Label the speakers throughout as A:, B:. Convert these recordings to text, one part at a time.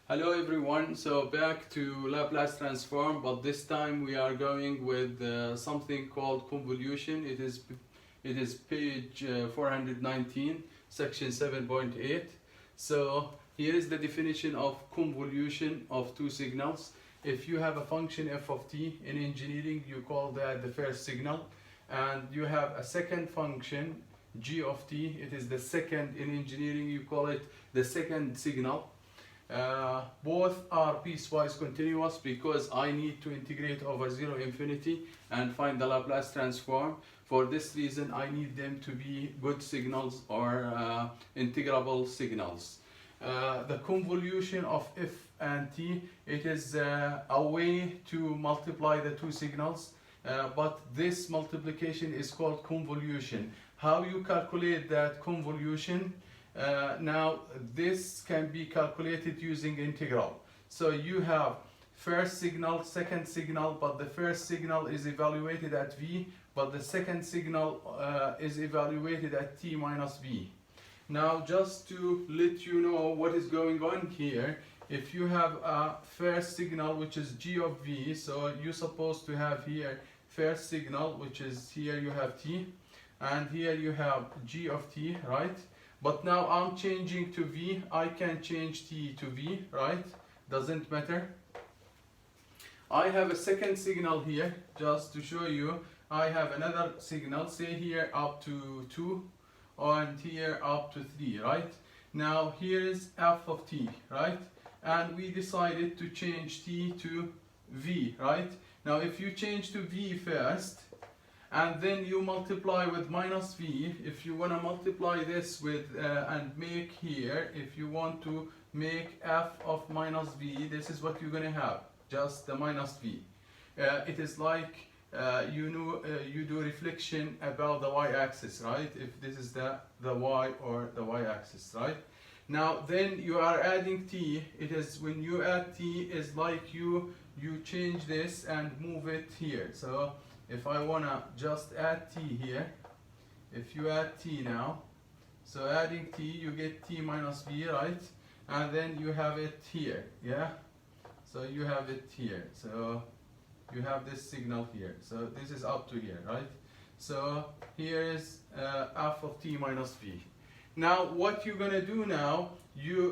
A: Hello everyone, so back to Laplace transform, but this time we are going with something called convolution. It is page 419, section 7.8. So here is the definition of convolution of two signals. If you have a function f of t in engineering, you call that the first signal, and you have a second function g of t. It is the second in engineering, you call it the second signal. Both are piecewise continuous because I need to integrate over 0 infinity and find the Laplace transform. For this reason, I need them to be good signals or integrable signals. The convolution of f and t, it is a way to multiply the two signals, but this multiplication is called convolution. How you calculate that convolution? Now this can be calculated using integral. So you have first signal, second signal, but the first signal is evaluated at v, but the second signal is evaluated at t minus v. Now just to let you know what is going on here, if you have a first signal which is g of v, so you're supposed to have here first signal, which is here you have t, and here you have g of t, right? But now I'm changing to v. I can change t to v, right? Doesn't matter. I have a second signal here, just to show you. I have another signal, say here up to 2 and here up to 3, right? Now here is f of t, right? And we decided to change t to v, right? Now if you change to v first, and then you multiply with minus v. If you want to multiply this with and make here, if you want to make f of minus v, this is what you're going to have, just the minus v. It is like you do reflection about the y-axis, right? If this is the y or the y-axis, right? Now then you are adding t. It is when you add t, is like you change this and move it here. So if I wanna just add t here, if you add t now, so adding t, you get t minus v, right? And then you have it here, yeah? So you have it here. So you have this signal here. So this is up to here, right? So here is f of t minus v. Now what you're gonna do now,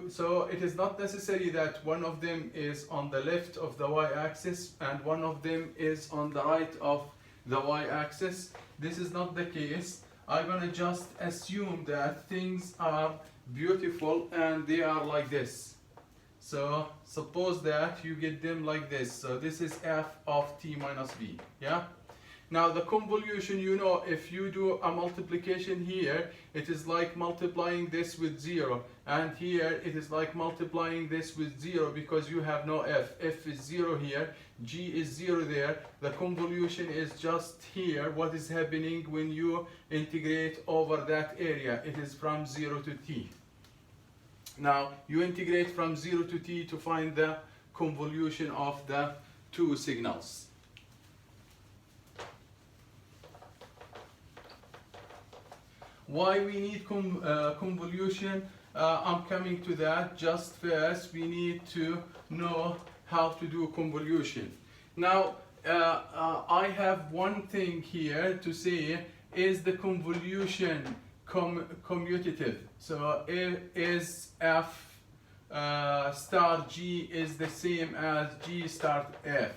A: so it is not necessary that one of them is on the left of the y-axis and one of them is on the right of the y-axis. This is not the case. I'm gonna just assume that things are beautiful and they are like this. So suppose that you get them like this. So this is f of t minus v, yeah? Now the convolution, you know, if you do a multiplication here, it is like multiplying this with 0, and here it is like multiplying this with 0 because you have no f. F is 0 here, g is 0 there. The convolution is just here. What is happening when you integrate over that area? It is from 0 to t. Now you integrate from 0 to t to find the convolution of the two signals. Why we need convolution? I'm coming to that. Just first, we need to know how to do convolution. Now, I have one thing here to say: is the convolution commutative? So, is f star g is the same as g star f?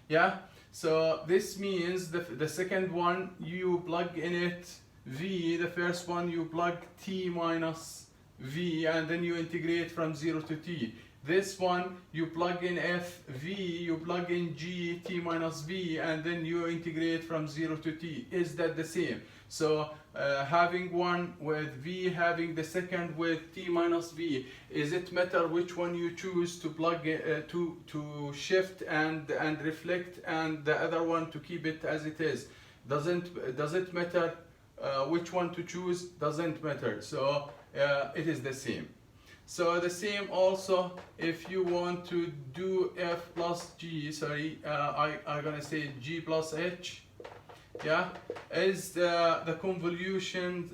A: Yeah. So this means the second one you plug in it v, the first one you plug t minus v and then you integrate from 0 to t. This one you plug in f v, you plug in g t minus v and then you integrate from 0 to t. Is that the same? So having one with v, having the second with t minus v, is it matter which one you choose to plug to shift and reflect and the other one to keep it as it is? Does it matter which one to choose? Doesn't matter. So it is the same. So the same also if you want to do f plus g, sorry, I'm gonna say g plus h. Yeah, is the convolution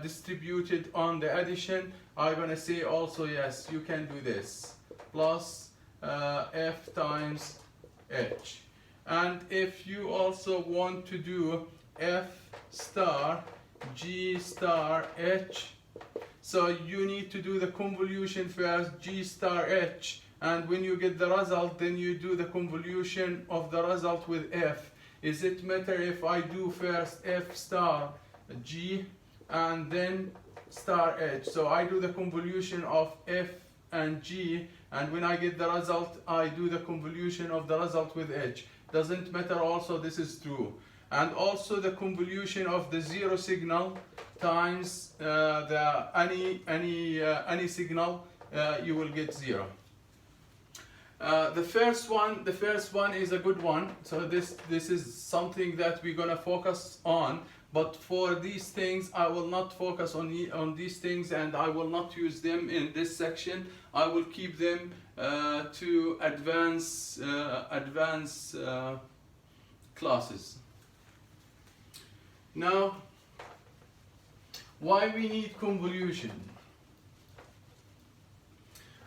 A: distributed on the addition? I'm gonna say also yes, you can do this, plus f times h. And if you also want to do f star g star h, so you need to do the convolution first, g star h, and when you get the result, then you do the convolution of the result with f. Is it matter if I do first f star g and then star h? So I do the convolution of f and g, and when I get the result, I do the convolution of the result with h. Doesn't matter, also this is true. And also the convolution of the zero signal times any signal, you will get zero. The first one is a good one. So this is something that we're gonna focus on. But for these things, I will not focus on these things, and I will not use them in this section. I will keep them to advanced classes. Now, why we need convolution?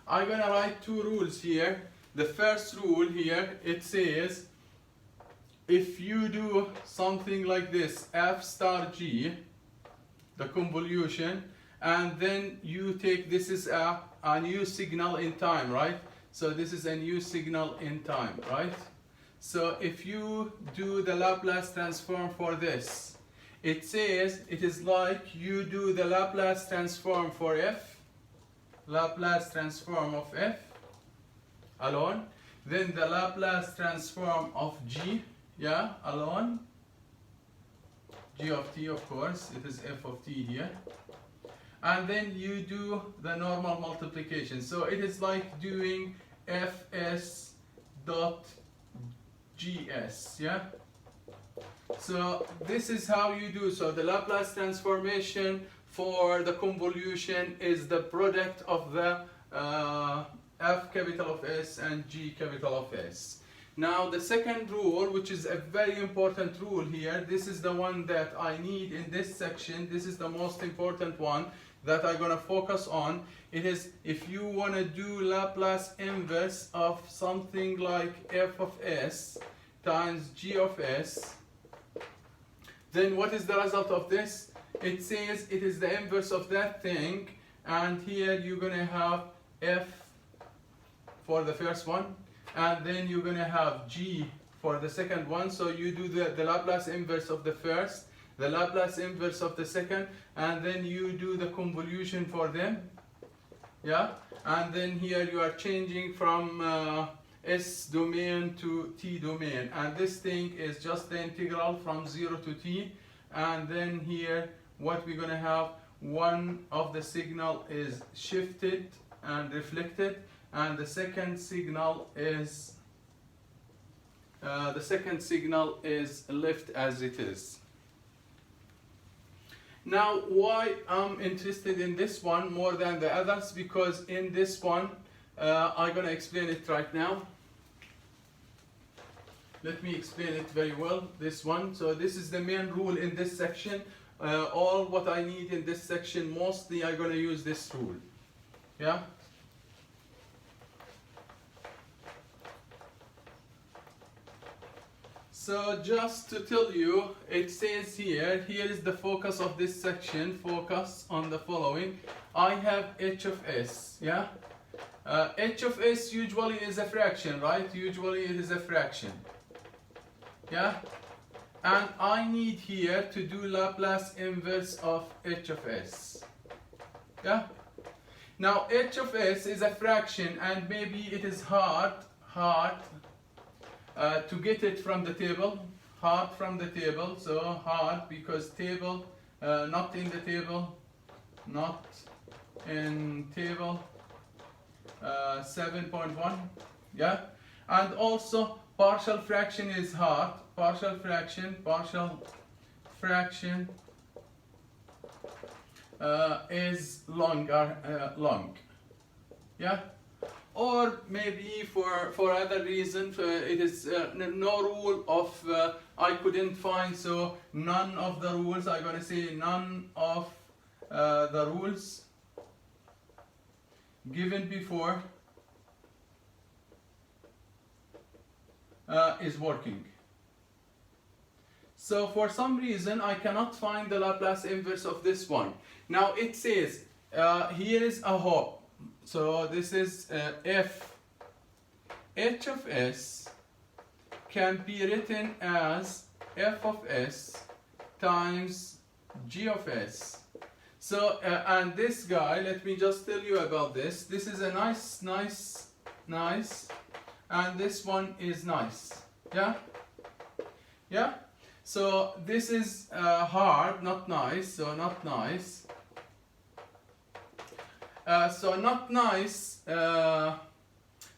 A: I'm gonna write two rules here. The first rule here, it says, if you do something like this, f star g, the convolution, and then you take, this is a new signal in time, right? So this is a new signal in time, right? So if you do the Laplace transform for this, it says it is like you do the Laplace transform for f, Laplace transform of f alone, then the Laplace transform of g, yeah, alone, g of t, of course, it is f of t here, and then you do the normal multiplication. So it is like doing fs dot gs, yeah. So this is how you do. So the Laplace transformation for the convolution is the product of the f capital of S and g capital of S. Now the second rule, which is a very important rule here, this is the one that I need in this section. This is the most important one that I'm gonna focus on. It is, if you wanna do Laplace inverse of something like f of s times g of s, then what is the result of this? It says it is the inverse of that thing, and here you're gonna have f for the first one, and then you're gonna have g for the second one. So you do the Laplace inverse of the first, the Laplace inverse of the second, and then you do the convolution for them, yeah. And then here you are changing from S domain to T domain, and this thing is just the integral from 0 to T. And then here what we're gonna have, one of the signal is shifted and reflected, and the second signal is left as it is. Now, why I'm interested in this one more than the others? Because in this one, I'm gonna explain it right now. Let me explain it very well, this one. So this is the main rule in this section. All what I need in this section, mostly I'm gonna use this rule, yeah? So just to tell you, it says here is the focus of this section, focus on the following. I have h of s, yeah? H of s usually is a fraction, right? Usually it is a fraction, yeah? And I need here to do Laplace inverse of h of s, yeah? Now h of s is a fraction, and maybe it is hard to get it from the table, so hard because table, not in the table, not in table 7.1, yeah? And also partial fraction is hard, partial fraction is long, yeah? Or maybe for other reason, it is no rule of I couldn't find, so none of the rules, I'm gonna say none of the rules given before is working. So for some reason I cannot find the Laplace inverse of this one. Now it says here is a hop. So this is f h of s can be written as f of s times g of s. So and this guy, let me just tell you about this. This is a nice, and this one is nice. Yeah? Yeah? So this is hard, not nice, so not nice. So not nice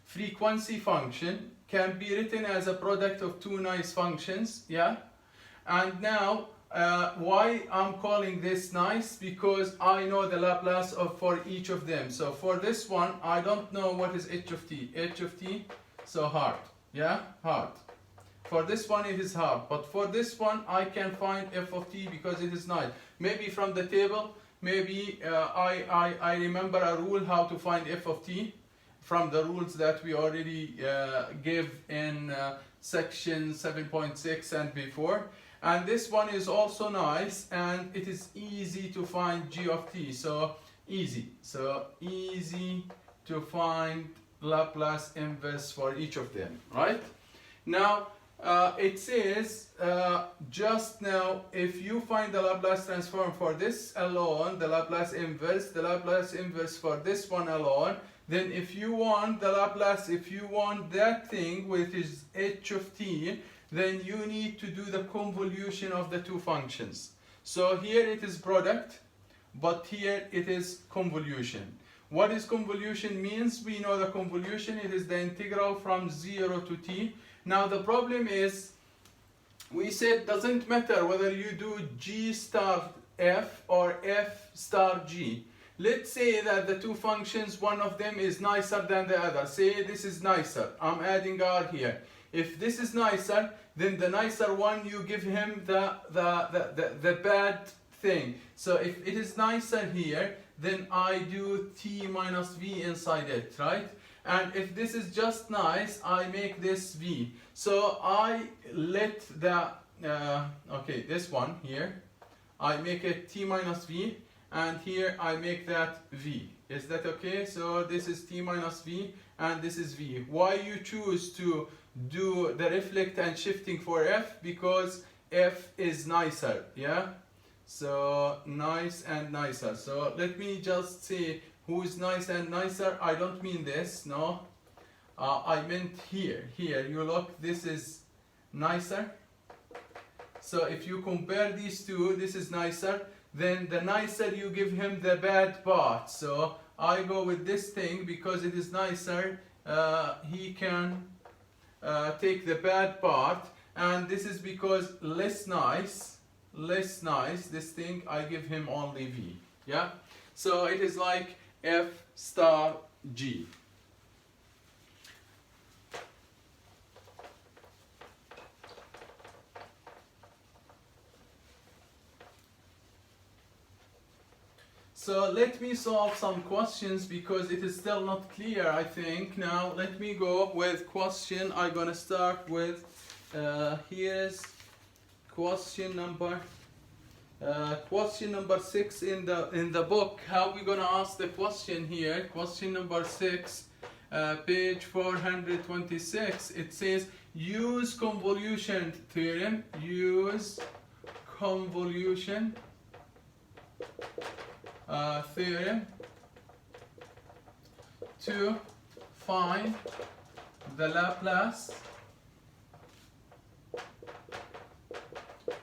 A: frequency function can be written as a product of two nice functions, yeah? And now, why I'm calling this nice? Because I know the Laplace of for each of them. So for this one, I don't know what is h of t. h of t, so hard, yeah? Hard. For this one it is hard, but for this one I can find f of t because it is nice. Maybe from the table, maybe I remember a rule how to find f of t from the rules that we already gave in section 7.6 and before. And this one is also nice, and it is easy to find g of t. So easy to find Laplace inverse for each of them, right? Now it says just now, if you find the Laplace transform for this alone, the Laplace inverse for this one alone, then if you want the Laplace, if you want that thing which is h of t, then you need to do the convolution of the two functions. So here it is product, but here it is convolution. What is convolution means? We know the convolution, it is the integral from 0 to t. Now the problem is, we said doesn't matter whether you do g star f or f star g. Let's say that the two functions, one of them is nicer than the other. Say this is nicer, I'm adding r here. If this is nicer, then the nicer one, you give him the bad thing. So if it is nicer here, then I do t minus v inside it, right? And if this is just nice, I make this v. So I let the, okay, this one here, I make it t minus v, and here I make that v. Is that okay? So this is t minus v, and this is v. Why you choose to do the reflect and shifting for f? Because f is nicer, yeah? So nice and nicer. So let me just say who is nice and nicer. I don't mean this, no. I meant here. Here, you look, this is nicer. So if you compare these two, this is nicer. Then the nicer, you give him the bad part. So I go with this thing because it is nicer. He can take the bad part. And this is because less nice, this thing, I give him only v. Yeah? So it is like f star g. So let me solve some questions because it is still not clear, I think. Now let me go with question. I'm gonna start with here's question number 6 in the book. How we gonna ask the question here? Question number 6, page 426. It says use convolution theorem. Use convolution theorem to find the Laplace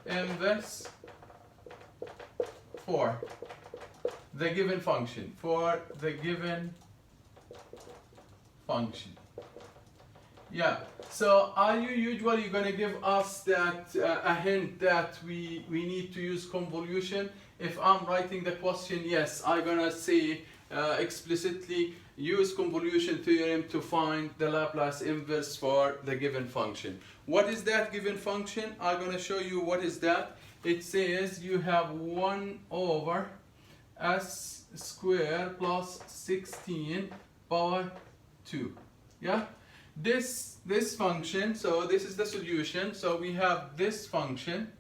A: inverse for the given function. Yeah, so are you usually going to give us that a hint that we need to use convolution? If I'm writing the question, yes, I'm going to say explicitly use convolution theorem to find the Laplace inverse for the given function. What is that given function? I'm going to show you what is that. It says you have 1 over s squared plus 16 power 2. Yeah? This function, so this is the solution. So we have this function.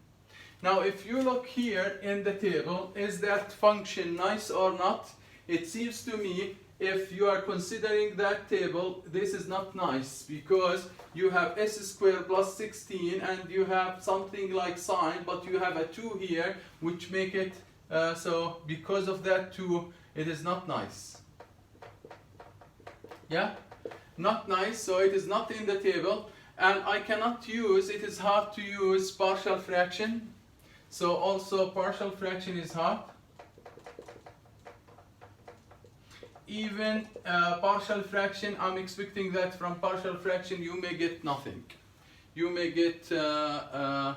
A: Now if you look here in the table, is that function nice or not? It seems to me, if you are considering that table, this is not nice, because you have s squared plus 16 and you have something like sine, but you have a 2 here, which make it, so because of that 2, it is not nice. Yeah? Not nice, so it is not in the table, and I cannot use, it is hard to use partial fraction. So also partial fraction is hard. Even partial fraction, I'm expecting that from partial fraction you may get nothing. You may get, so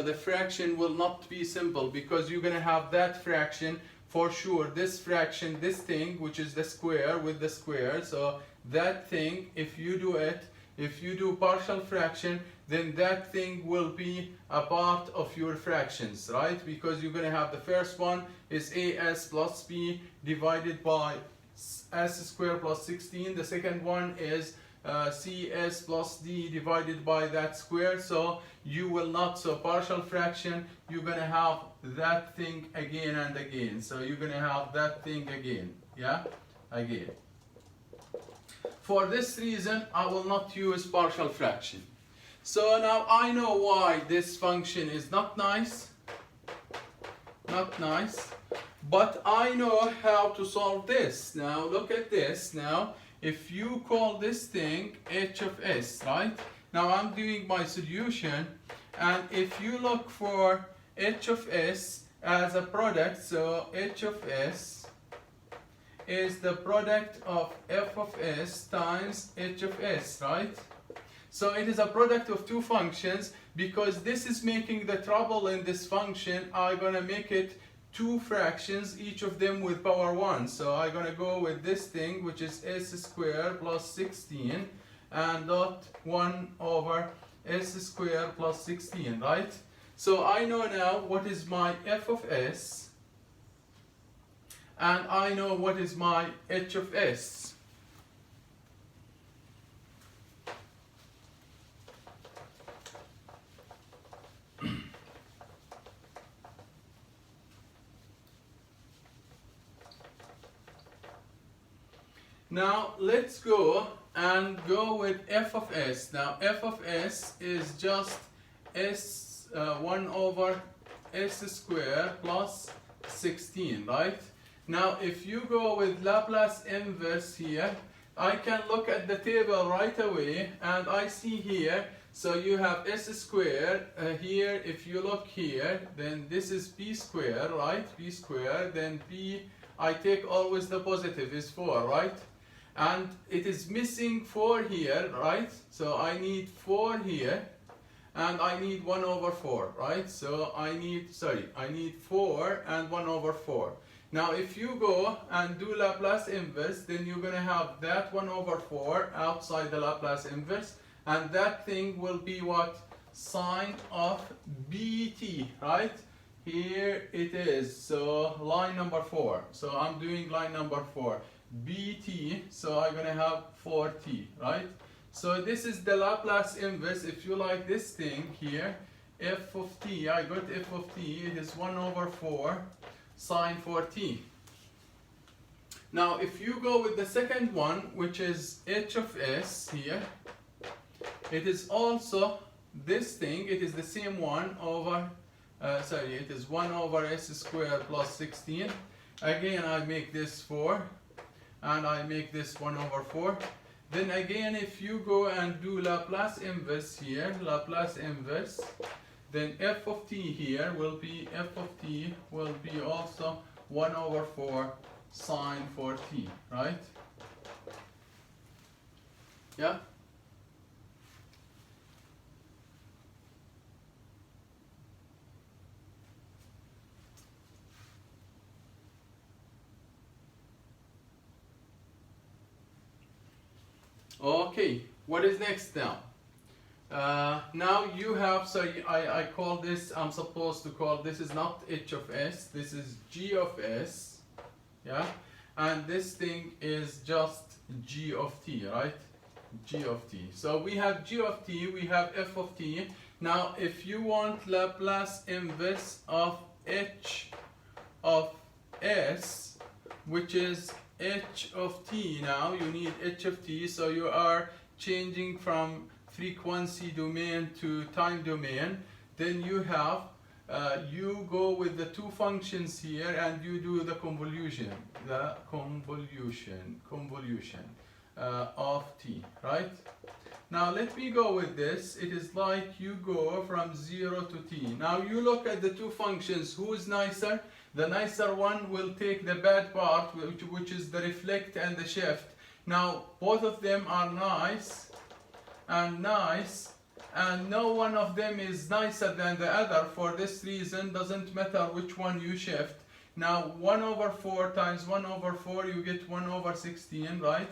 A: the fraction will not be simple, because you're going to have that fraction for sure. This fraction, this thing, which is the square with the square. So that thing, if you do it, if you do partial fraction, then that thing will be a part of your fractions, right? Because you're going to have the first one is as plus b divided by s squared plus 16. The second one is cs plus d divided by that square. So you will not, so partial fraction, you're going to have that thing again and again. So you're going to have that thing again, yeah, again. For this reason, I will not use partial fraction. So now I know why this function is not nice, but I know how to solve this. Now look at this. Now if you call this thing h of s, right? Now I'm doing my solution, and if you look for h of s as a product, so h of s is the product of f of s times h of s, right? So it is a product of two functions. Because this is making the trouble in this function, I'm going to make it two fractions, each of them with power 1. So I'm going to go with this thing, which is s squared plus 16, and dot 1 over s squared plus 16, right? So I know now what is my f of s, and I know what is my h of s. Now let's go with f of s. Now f of s is just s 1 over s squared plus 16, right? Now if you go with Laplace inverse here, I can look at the table right away, and I see here, so you have s squared here. If you look here, then this is b squared, right? b squared, then b, I take always the positive, is 4, right? And it is missing 4 here, right? So I need 4 here, and I need 1 over 4, right? So I need 4 and 1 over 4. Now if you go and do Laplace inverse, then you're going to have that 1 over 4 outside the Laplace inverse, and that thing will be what? Sine of bt, right? Here it is, so line number 4. So I'm doing line number 4. bt, so I'm gonna have 4t, right? So this is the Laplace inverse. If you like this thing here, f of t, I got f of t, it is 1 over 4 sine 4t. Now if you go with the second one, which is h of s here, it is also this thing, it is the same 1 over, it is 1 over s squared plus 16. Again, I make this 4. And I make this 1 over 4. Then again, if you go and do Laplace inverse here, Laplace inverse, then f of t here will be, also 1 over 4 sine 4t, right? Yeah? Okay, what is next now? Now you have, so I call this, I'm supposed to call, this is not h of s, this is g of s, yeah? And this thing is just g of t, right? G of t. So we have g of t, we have f of t. Now if you want Laplace inverse of h of s, which is h of t, now you need h of t, so you are changing from frequency domain to time domain. Then you have you go with the two functions here and you do the convolution of t, right? Now let me go with this. It is like you go from 0 to t. Now you look at the two functions. Who is nicer? The nicer one will take the bad part, which is the reflect and the shift. Now both of them are nice, and no one of them is nicer than the other. For this reason, doesn't matter which one you shift. Now 1 over 4 times 1 over 4, you get 1 over 16, right?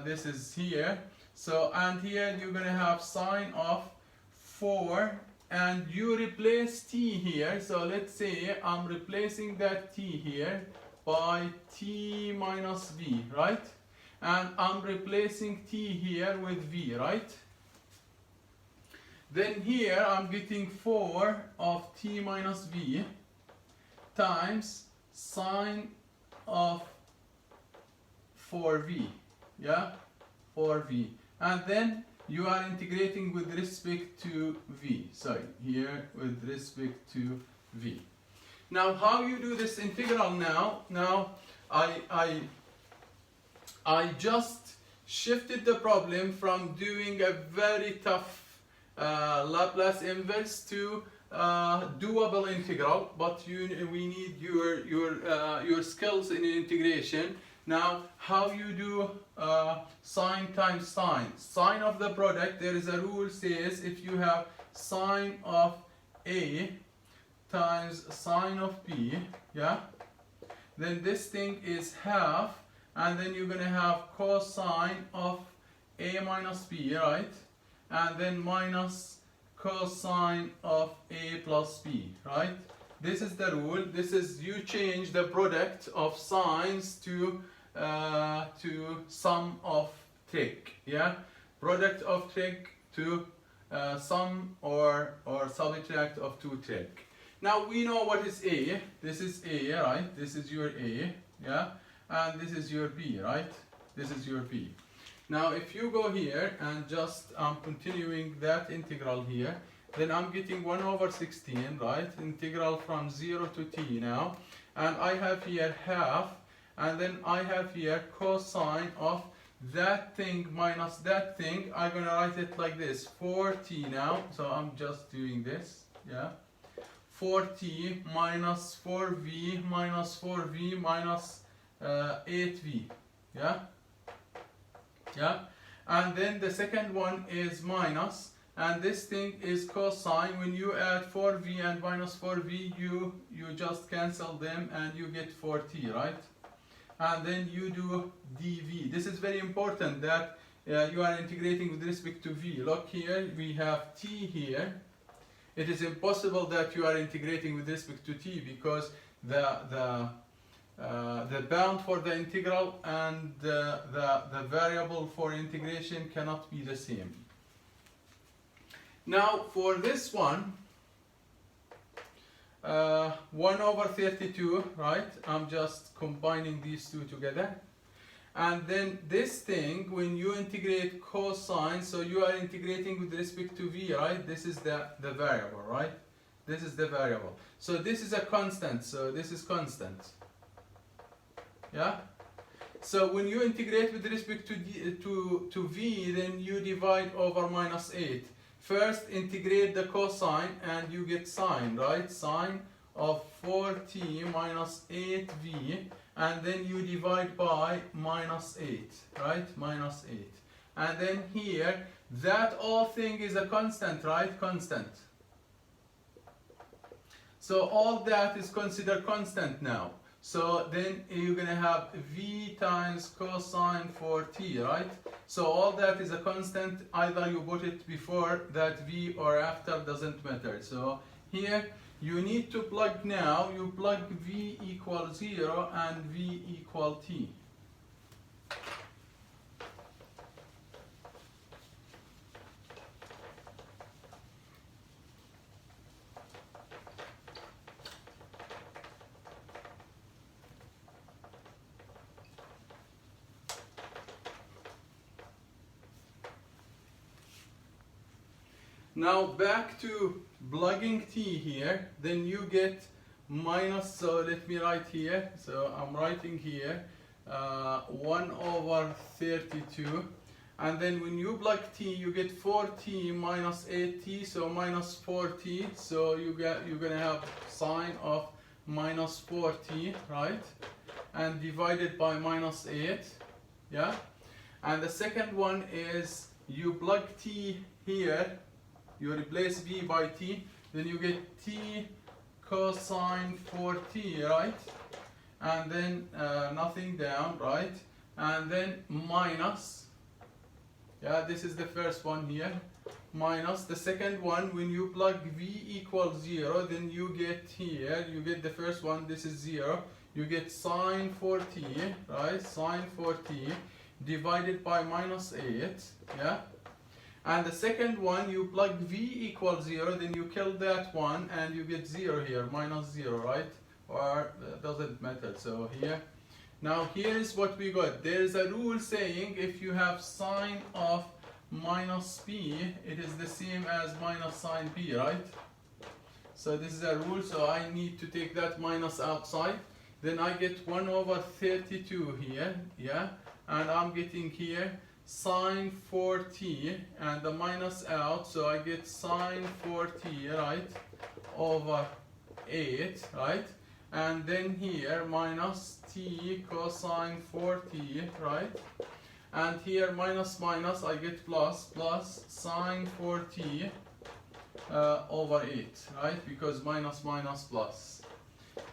A: This is here. So, and here you're going to have sine of 4, and you replace t here. So let's say I'm replacing that t here by t minus v, right? And I'm replacing t here with v, right? Then here I'm getting 4 of t minus v times sine of 4v, yeah? 4v. And then you are integrating with respect to v. Sorry, here with respect to v. Now how you do this integral now? Now I just shifted the problem from doing a very tough Laplace inverse to doable integral, but we need your skills in integration. Now, how you do sine times sine? Sine of the product, there is a rule says if you have sine of A times sine of B, yeah, then this thing is half, and then you're gonna have cosine of A minus B, right? And then minus cosine of A plus B, right? This is the rule. This is, you change the product of sines to sum of trig, yeah? Product of trig to sum or subtract of two trig. Now we know what is A. This is A, right? This is your A, yeah? And this is your B, right? This is your B. Now if you go here and just continuing that integral here, then I'm getting 1 over 16, right? Integral from 0 to t now. And I have here half, and then I have here cosine of that thing minus that thing. I'm gonna write it like this, 4t now. So I'm just doing this, yeah? 4t minus 4v minus 4v minus 8v, yeah? Yeah? And then the second one is minus, and this thing is cosine. When you add 4v and minus 4v, you just cancel them and you get 4t, right? And then you do dv. This is very important that you are integrating with respect to v. Look here, we have t here. It is impossible that you are integrating with respect to t because the bound for the integral and the variable for integration cannot be the same. Now for this one, 1 over 32, right? I'm just combining these two together. And then this thing, when you integrate cosine, so you are integrating with respect to v, right? This is the variable, right? This is the variable. So this is a constant, so this is constant. Yeah? So when you integrate with respect to v, then you divide over minus 8. First integrate the cosine and you get sine, right? Sine of 4t minus 8v, and then you divide by minus 8, right? Minus 8. And then here, that all thing is a constant, right? Constant. So all that is considered constant now. So then you're gonna have v times cosine 4t, right? So all that is a constant, either you put it before that v or after, doesn't matter. So here you need to plug now, you plug v equals 0 and v equal t. Now back to plugging t here, then you get minus, so let me write here, so I'm writing here 1 over 32, and then when you plug t you get 4t minus 8t, so minus 4t, so you're gonna have sine of minus 4t, right? And divided by minus 8, yeah? And the second one is you plug t here, you replace v by t, then you get t cosine 4t, right? And then nothing down, right? And then minus, yeah, this is the first one here, minus the second one. When you plug v equals 0, then you get here, you get the first one, this is 0, you get sine 4t, right? Sine 4t divided by minus 8, yeah? And the second one, you plug v equals 0, then you kill that one and you get 0 here, minus 0, right? Or doesn't matter. So here, now here is what we got. There is a rule saying if you have sine of minus p, it is the same as minus sine p, right? So this is a rule, so I need to take that minus outside. Then I get 1 over 32 here, yeah? And I'm getting here sine 4t and the minus out, so I get sine 4t, right, over 8, right? And then here minus t cosine 4t, right? And here minus minus, I get plus, plus sine 4t over 8, right? Because minus minus plus.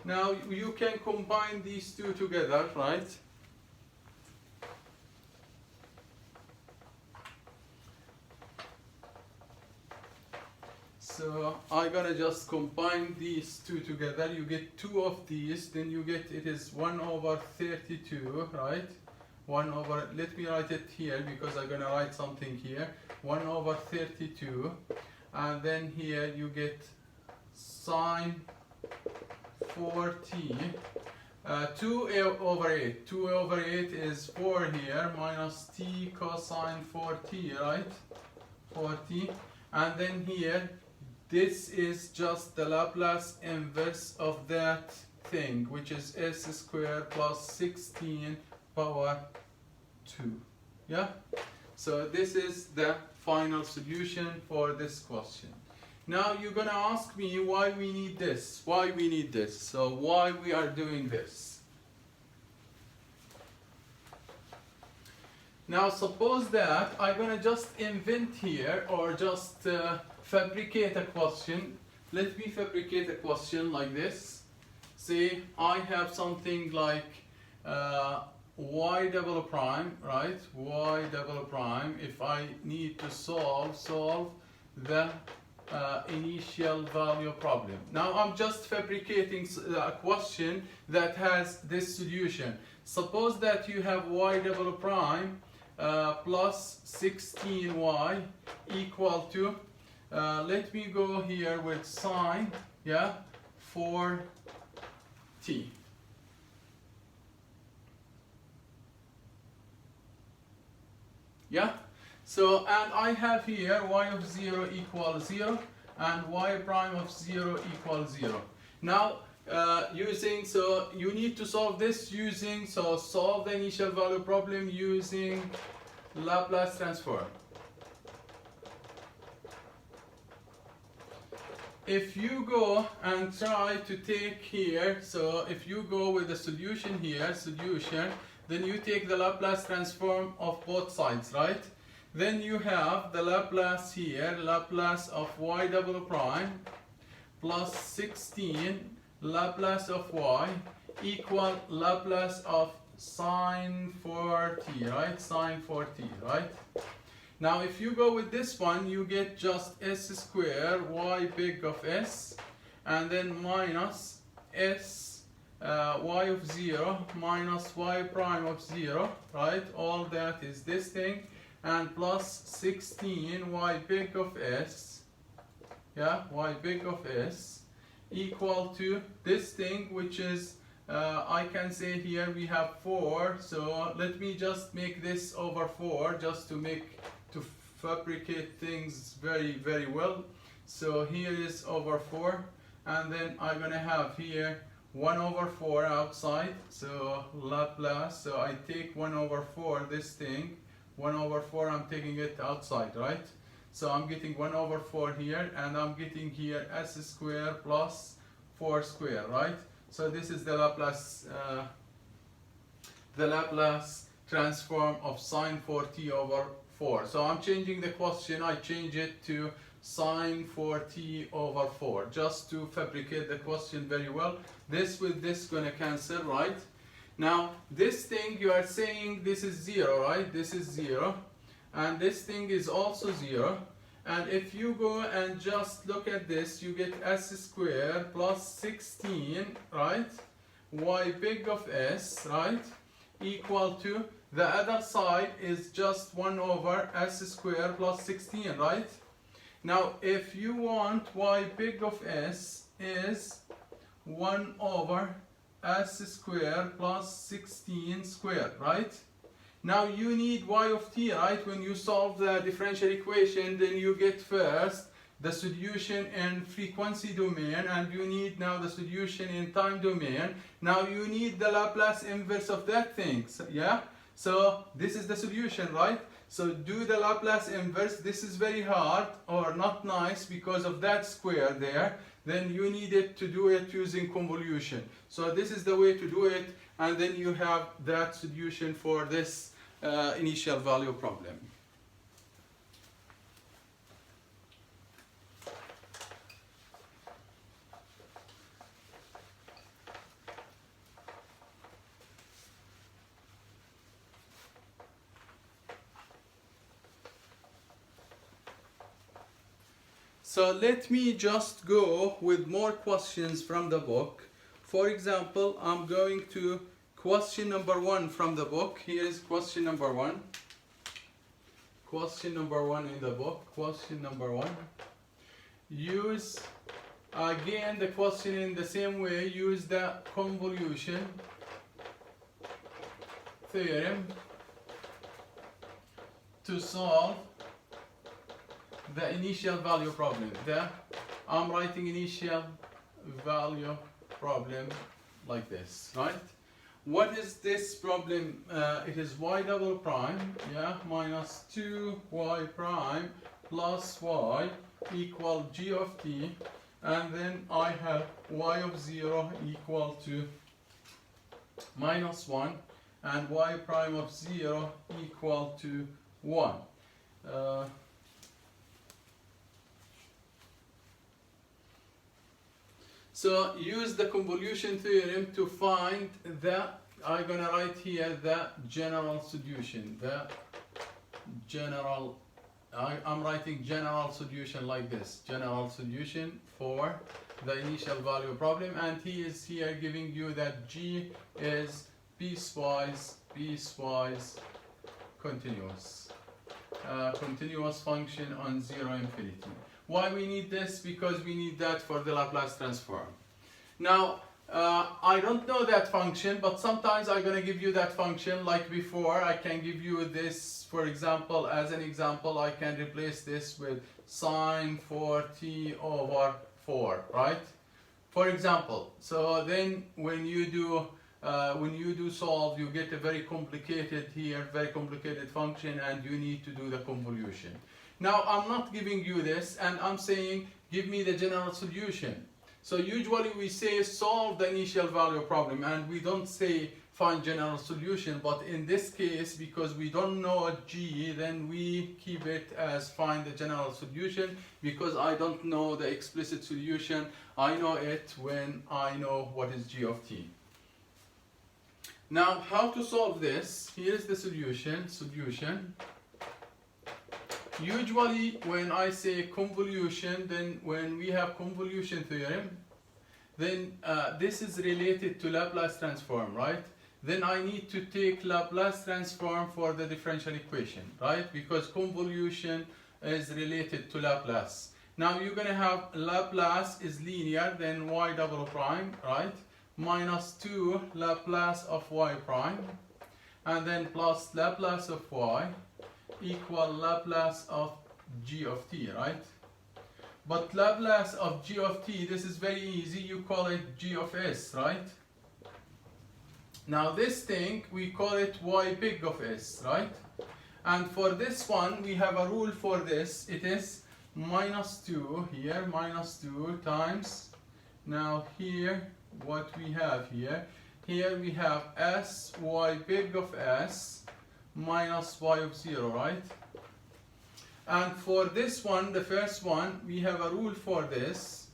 A: Now you can combine these two together, right? So I'm gonna just combine these two together. You get 2 of these, then you get, it is 1 over 32, right? 1 over, let me write it here because I'm gonna write something here. 1 over 32, and then here you get sine 4t, 2 over 8. 2 over 8 is 4 here, minus t cosine 4t, right? 4t, and then here, this is just the Laplace inverse of that thing, which is s squared plus 16 power 2. Yeah? So this is the final solution for this question. Now you're gonna ask me why we need this. Why we need this? So why we are doing this? Now suppose that I'm gonna just invent here or just fabricate a question. Let me fabricate a question like this. Say I have something like y double prime, right? Y double prime. If I need to solve the initial value problem. Now I'm just fabricating a question that has this solution. Suppose that you have y double prime plus 16y equal to, let me go here with sine, yeah, 4t. Yeah, so and I have here y of 0 equals 0 and y prime of 0 equals 0. Now so you need to solve this using, so solve the initial value problem using Laplace transform. If you go and try to take here, so if you go with the solution here, then you take the Laplace transform of both sides, right? Then you have the Laplace here, Laplace of y double prime plus 16 Laplace of y equal Laplace of sine 4t, right? Sine 4t, right? Now if you go with this one, you get just s squared y big of s, and then minus s y of 0 minus y prime of 0, right? All that is this thing, and plus 16 y big of s, yeah, y big of s, equal to this thing, which is I can say here we have 4, so let me just make this over 4 just to fabricate things very well. So here is over 4, and then I'm gonna have here 1 over 4 outside, so Laplace, so I take 1 over 4, this thing, 1 over 4, I'm taking it outside, right? So I'm getting 1 over 4 here, and I'm getting here s squared plus 4 squared, right? So this is the Laplace transform of sine 4t over 4. So I'm changing the question, I change it to sine 4t over 4, just to fabricate the question very well. This with this gonna cancel, right? Now this thing you are saying this is 0, right? This is 0, and this thing is also 0. And if you go and just look at this, you get s squared plus 16, right? Y big of s, right? Equal to, the other side is just 1 over s squared plus 16, right? Now if you want y big of s is 1 over s squared plus 16 squared, right? Now you need y of t, right? When you solve the differential equation, then you get first the solution in frequency domain, and you need now the solution in time domain. Now you need the Laplace inverse of that thing, yeah? So this is the solution, right? So do the Laplace inverse. This is very hard or not nice because of that square there. Then you needed to do it using convolution. So this is the way to do it, and then you have that solution for this initial value problem. So let me just go with more questions from the book. For example, I'm going to question number 1 from the book. Here is question number 1. Question number 1 in the book. Question number 1. Use again the question in the same way. Use the convolution theorem to solve the initial value problem. I'm writing initial value problem like this, right? What is this problem? It is y double prime, yeah, minus 2y prime plus y equal g of t, and then I have y of 0 equal to minus 1, and y prime of 0 equal to 1. So use the convolution theorem to find I'm gonna write here the general solution. I'm writing general solution like this. General solution for the initial value problem, and he is here giving you that g is piecewise continuous. Continuous function on 0 infinity. Why we need this? Because we need that for the Laplace transform. Now, I don't know that function, but sometimes I'm going to give you that function like before. I can give you this, for example, as an example, I can replace this with sine 4t over 4, right? For example, so then when you do solve, you get a very complicated function, and you need to do the convolution. Now I'm not giving you this, and I'm saying give me the general solution. So usually we say solve the initial value problem, and we don't say find general solution, but in this case, because we don't know g, then we keep it as find the general solution, because I don't know the explicit solution. I know it when I know what is g of t. Now, how to solve this? Here is the solution. Usually, when I say convolution, then when we have convolution theorem, then this is related to Laplace transform, right? Then I need to take Laplace transform for the differential equation, right? Because convolution is related to Laplace. Now you're gonna have Laplace is linear, then y double prime, right? Minus 2 Laplace of y prime, and then plus Laplace of y equal Laplace of g of t, right? But Laplace of g of t, this is very easy, you call it g of s, right? Now this thing, we call it y big of s, right? And for this one, we have a rule for this. It is minus 2 here, minus 2 times, now here, what we have here, we have s y big of s minus y of 0, right? And for this one, the first one, we have a rule for this.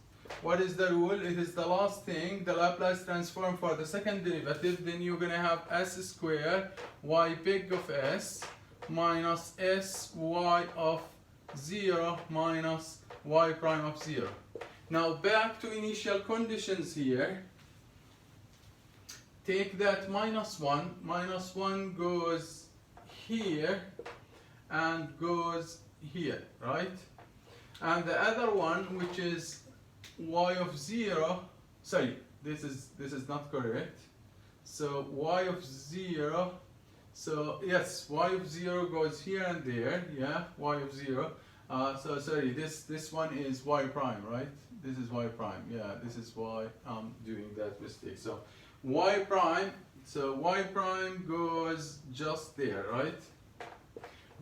A: What is the rule? It is the last thing, the Laplace transform for the second derivative. Then you're going to have s squared y big of s minus s y of 0 minus y prime of 0. Now back to initial conditions here. Take that minus 1 goes here and goes here, right? And the other one, which is y of 0, sorry, this is not correct. So y of 0, so yes, y of 0 goes here and there, yeah, y of 0. So sorry, this one is y prime, right? This is y prime, yeah, this is why I'm doing that mistake. So y prime, goes just there, right?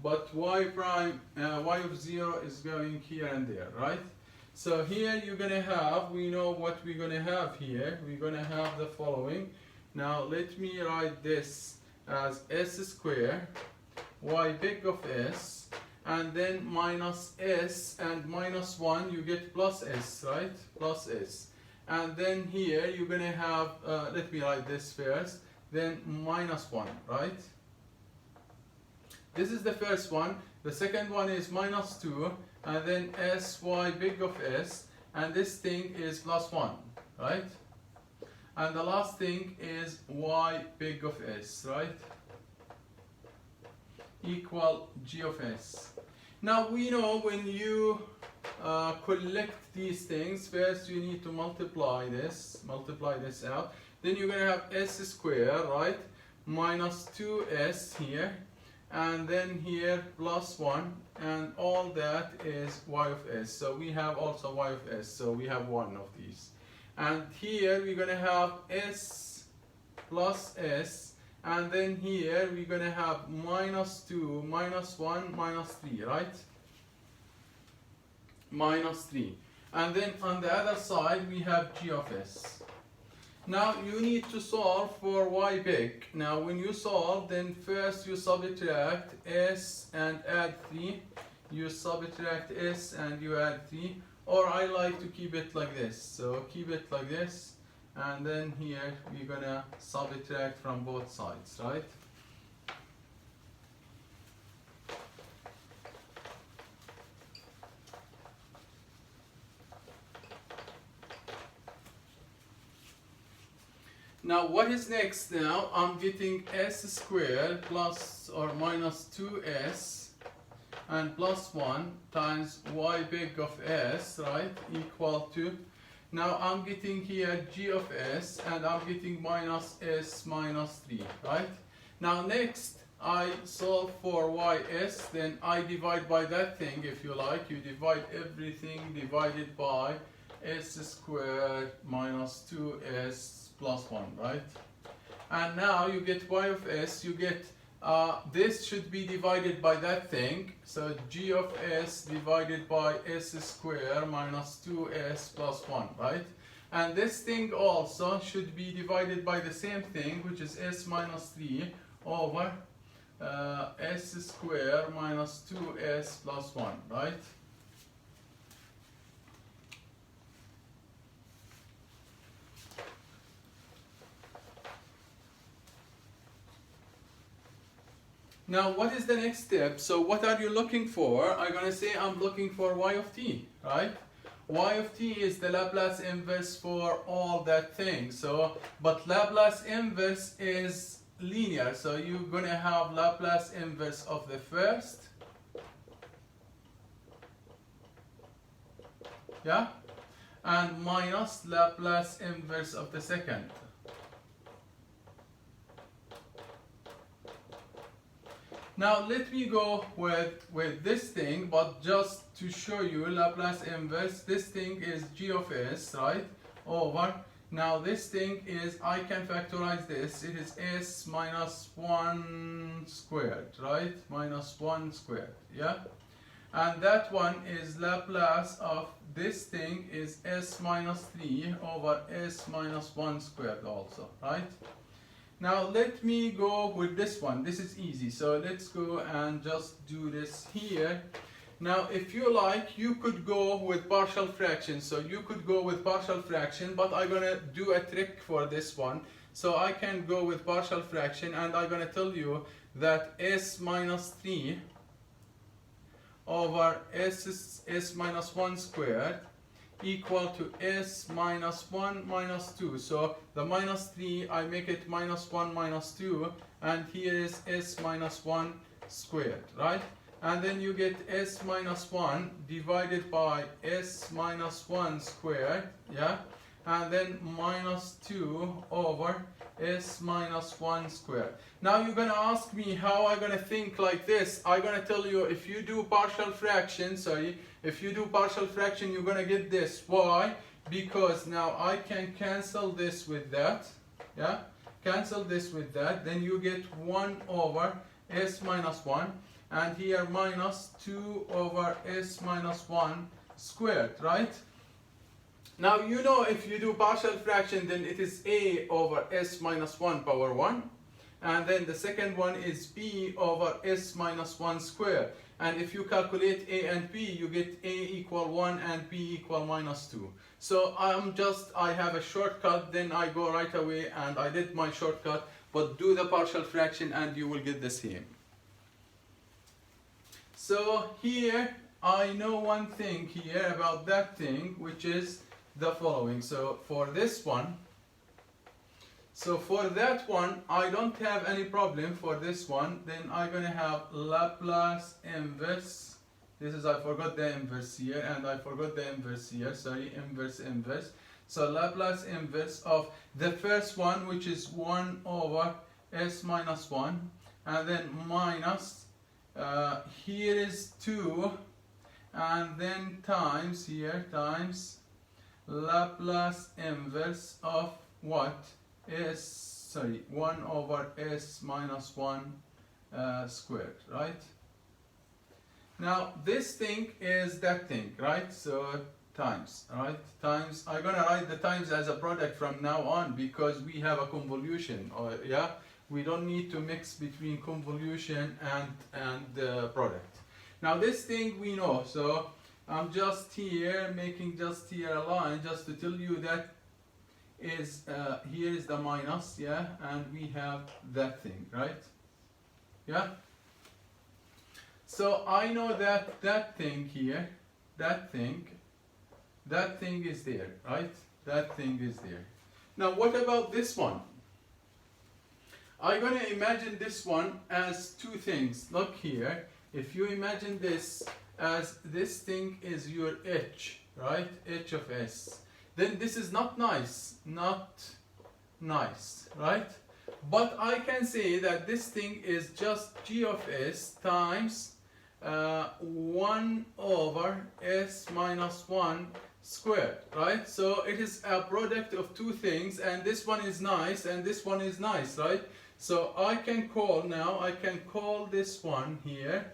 A: But y prime, y of 0 is going here and there, right? So here you're gonna have, we know what we're gonna have here. We're gonna have the following. Now let me write this as s squared y big of s, and then minus s and minus 1, you get plus s, right? Plus s. And then here you're gonna have, let me write this first, then minus 1, right? This is the first one. The second one is minus 2, and then sy big of s, and this thing is plus 1, right? And the last thing is y big of s, right? Equal g of s. Now we know when you collect these things, first you need to multiply this out. Then you're gonna have s squared, right? Minus 2s here, and then here plus 1, and all that is y of s. So we have also y of s, so we have one of these. And here we're going to have s plus s, and then here we're going to have minus 2, minus 1, minus 3, right? Minus 3. And then on the other side we have g of s. Now you need to solve for y big. Now when you solve, then first you subtract s and add 3. You subtract s and you add 3. Or I like to keep it like this. So keep it like this. And then here we're gonna subtract from both sides, right? Now what is next now? I'm getting s squared plus or minus 2s and plus 1 times y big of s, right, equal to, now I'm getting here g of s, and I'm getting minus s minus 3, right? Now next I solve for ys, then I divide by that thing, if you like. You divide everything divided by s squared minus 2s plus 1, right? And now you get y of s, you get this should be divided by that thing, so g of s divided by s squared minus 2s plus 1, right? And this thing also should be divided by the same thing, which is s minus 3 over s squared minus 2s plus 1, right? Now, what is the next step? So what are you looking for? I'm going to say I'm looking for y of t, right? Y of t is the Laplace inverse for all that thing. So, but Laplace inverse is linear. So you're going to have Laplace inverse of the first. Yeah? And minus Laplace inverse of the second. Now let me go with this thing, but just to show you Laplace inverse, this thing is g of s, right? Over. Now this thing is, I can factorize this, it is s minus 1 squared, right? Minus 1 squared, yeah? And that one is Laplace of this thing is s minus 3 over s minus 1 squared also, right? Now let me go with this one. This is easy. So let's go and just do this here. Now if you like, you could go with partial fraction. So you could go with partial fraction, but I'm gonna do a trick for this one. So I can go with partial fraction, and I'm gonna tell you that s minus 3 over s minus 1 squared equal to s minus 1 minus 2. So the minus 3, I make it minus 1 minus 2, and here is s minus 1 squared, right? And then you get s minus 1 divided by s minus 1 squared, yeah? And then minus 2 over s minus 1 squared. Now you're going to ask me how I'm going to think like this. I'm going to tell you, if you do partial fraction, if you do partial fraction, you're going to get this. Why? Because now I can cancel this with that, yeah? Cancel this with that, then you get 1 over s minus 1, and here minus 2 over s minus 1 squared, right? Now you know, if you do partial fraction, then it is a over s minus 1 power 1, and then the second one is b over s minus 1 squared. And if you calculate a and b, you get a equal 1 and b equal minus 2. So I have a shortcut, then I go right away and I did my shortcut, but do the partial fraction and you will get the same. So here, I know one thing here about that thing, which is the following. So for this one, so for that one, I don't have any problem for this one. Then I'm going to have Laplace inverse. This is, I forgot the inverse here, and I forgot the inverse here. Sorry, inverse. So Laplace inverse of the first one, which is 1 over s minus 1. And then minus, here is 2. And then times here, times Laplace inverse of what? 1 over s minus 1 squared, right? Now this thing is that thing, right? So times, right? Times, I'm gonna write the times as a product from now on, because we have a convolution, or yeah, we don't need to mix between convolution and product. Now this thing we know, so I'm just here making just here a line just to tell you that is here is the minus, yeah, and we have that thing, right? Yeah. So I know that that thing here, that thing is there, right? That thing is there. Now what about this one? I'm going to imagine this one as two things. Look here, if you imagine this as this thing is your h, right? H of s. Then this is not nice, right? But I can say that this thing is just g of s times 1 over s minus 1 squared, right? So it is a product of two things, and this one is nice and this one is nice, right? So I can call this one here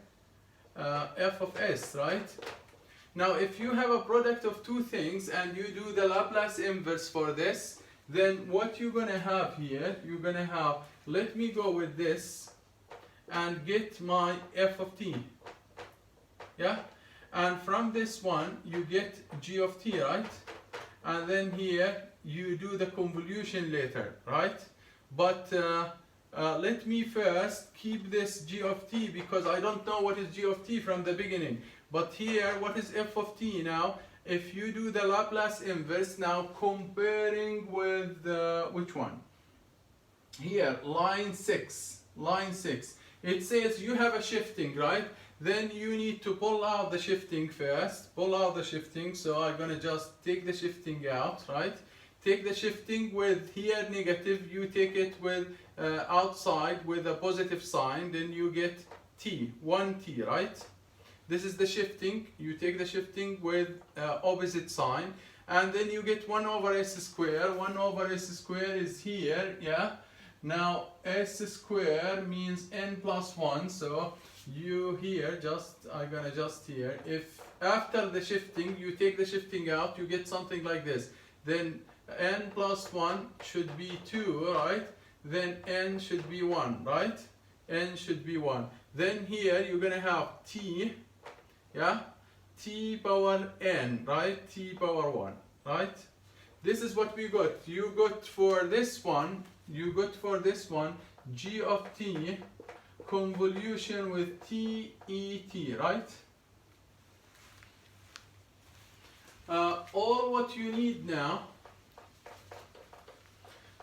A: f of s, right? Now if you have a product of two things and you do the Laplace inverse for this, then what you're going to have here, you're going to have, let me go with this and get my f of t, yeah? And from this one you get g of t, right? And then here you do the convolution later, right? But let me first keep this g of t because I don't know what is g of t from the beginning. But here, what is f of t now? If you do the Laplace inverse now, comparing with which one? Here, line 6. It says you have a shifting, right? Then you need to pull out the shifting first. Pull out the shifting. So I'm gonna just take the shifting out, right? Take the shifting with here negative. You take it with outside with a positive sign. Then you get t, 1t, right? This is the shifting. You take the shifting with opposite sign. And then you get 1 over s square. 1 over s square is here, yeah? Now s square means n plus 1. So you here, I'm gonna just here. If after the shifting, you take the shifting out, you get something like this. Then n plus 1 should be 2, right? Then n should be 1, right? N should be 1. Then here you're gonna have t, yeah? T power n, right? T power 1, right? This is what we got. You got for this one, g of t convolution with t e t, right? All what you need now,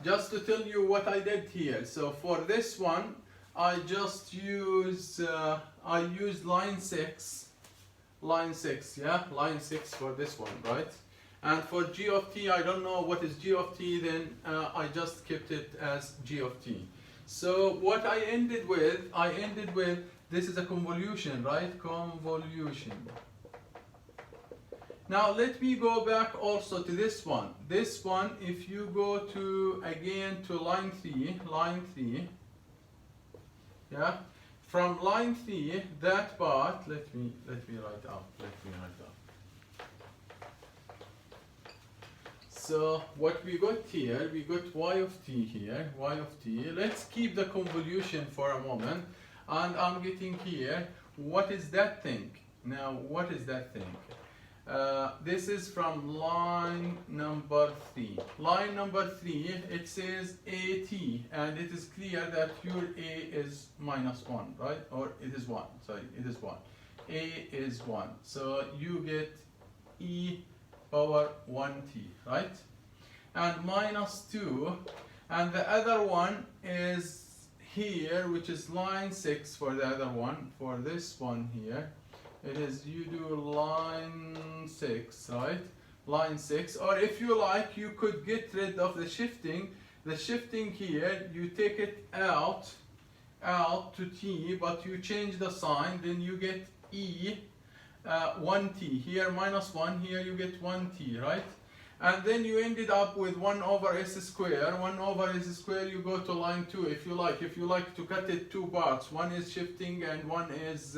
A: just to tell you what I did here. So for this one, I just use I used line 6, yeah, line 6 for this one, right? And for g of t, I don't know what is g of t, then I just kept it as g of t. So what I ended with, this is a convolution, right? Convolution. Now let me go back also to this one. This one, if you go to, again, to line 3, yeah? From line 3, that part, let me write out. So what we got here, we got y of t here, y of t. Let's keep the convolution for a moment. And I'm getting here, what is that thing? Now, what is that thing? This is from line number 3. Line number 3, it says AT, and it is clear that your A is minus 1, right? Or it is 1, sorry, it is 1. A is 1. So you get E power 1t, right? And minus 2, and the other one is here, which is line 6 for the other one. For this one here, it is, you do line 6, right? Line 6, or if you like, you could get rid of the shifting. The shifting here, you take it out to t, but you change the sign, then you get E 1t. Here minus 1, here you get 1t, right? And then you ended up with 1 over s square. 1 over s square, you go to line 2 if you like. If you like to cut it 2 parts, one is shifting and one is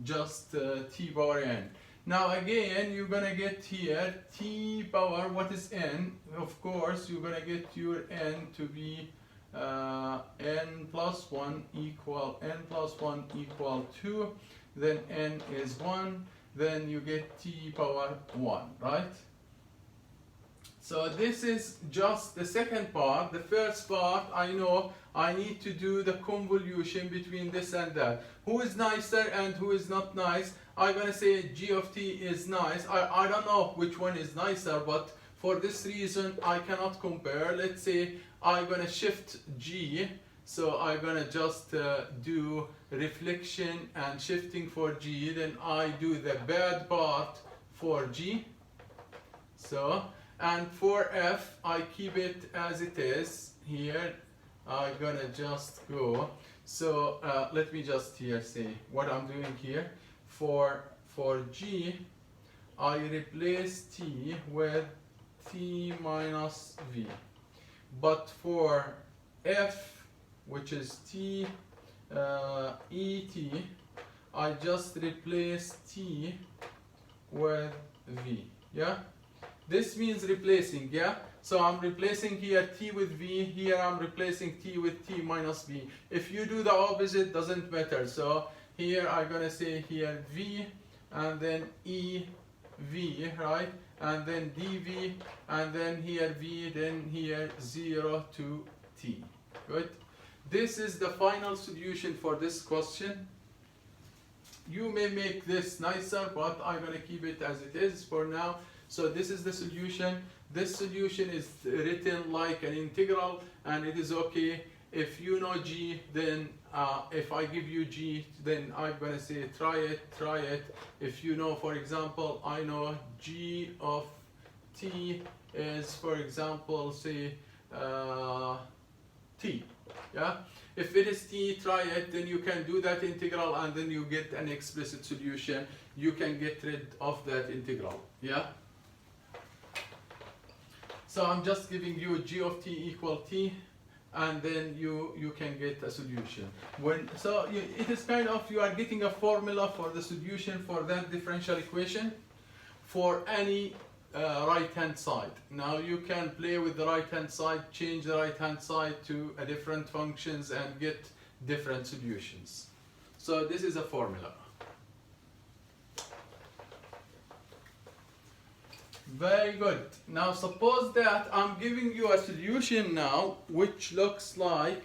A: just t power n. Now again, you're gonna get here t power, what is n? Of course, you're gonna get your n to be n plus 1 equal 2. Then n is 1, then you get t power 1, right? So this is just the second part. The first part, I know I need to do the convolution between this and that. Who is nicer and who is not nice? I'm gonna say g of t is nice. I don't know which one is nicer, but for this reason I cannot compare. Let's say I'm gonna shift g. So I'm gonna just do reflection and shifting for g, then I do the bad part for g. So, and for f, I keep it as it is. Here, I'm gonna just go. So let me just here say what I'm doing here. For g, I replace t with t minus v. But for f, which is t et, I just replace t with v, yeah? This means replacing, yeah? So I'm replacing here t with v, here I'm replacing t with t minus v. If you do the opposite, doesn't matter. So here I'm gonna say here v, and then e v, right? And then dv, and then here v, then here 0 to t, good? This is the final solution for this question. You may make this nicer, but I'm going to keep it as it is for now. So this is the solution. This solution is written like an integral, and it is okay. If you know g, then if I give you g, then I'm going to say try it. If you know, for example, I know g of t is, for example, say t. Yeah. If it is t, try it, then you can do that integral and then you get an explicit solution. You can get rid of that integral. Yeah. So I'm just giving you g of t equal t, and then you can get a solution. It is kind of, you are getting a formula for the solution for that differential equation for any right hand side. Now you can play with the right hand side, change the right hand side to a different functions and get different solutions. So this is a formula. Very good. Now suppose that I'm giving you a solution now which looks like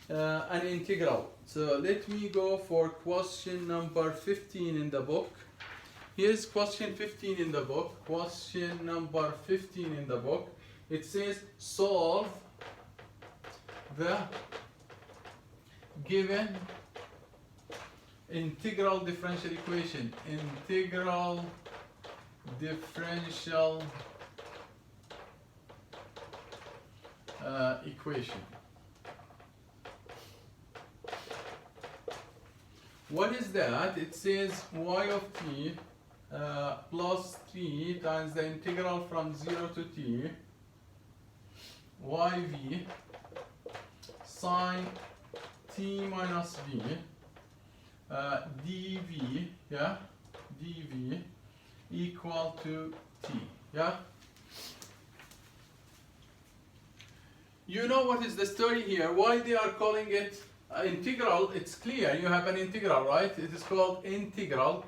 A: an integral. So let me go for question number 15 in the book. Here's question 15 in the book. Question number 15 in the book. It says solve the given integral differential equation. Integral differential equation. What is that? It says y of t plus 3 times the integral from 0 to t yv sine t minus v dv, yeah, dv equal to t, yeah. You know what is the story here? Why they are calling it integral? It's clear. You have an integral, right? It is called integral.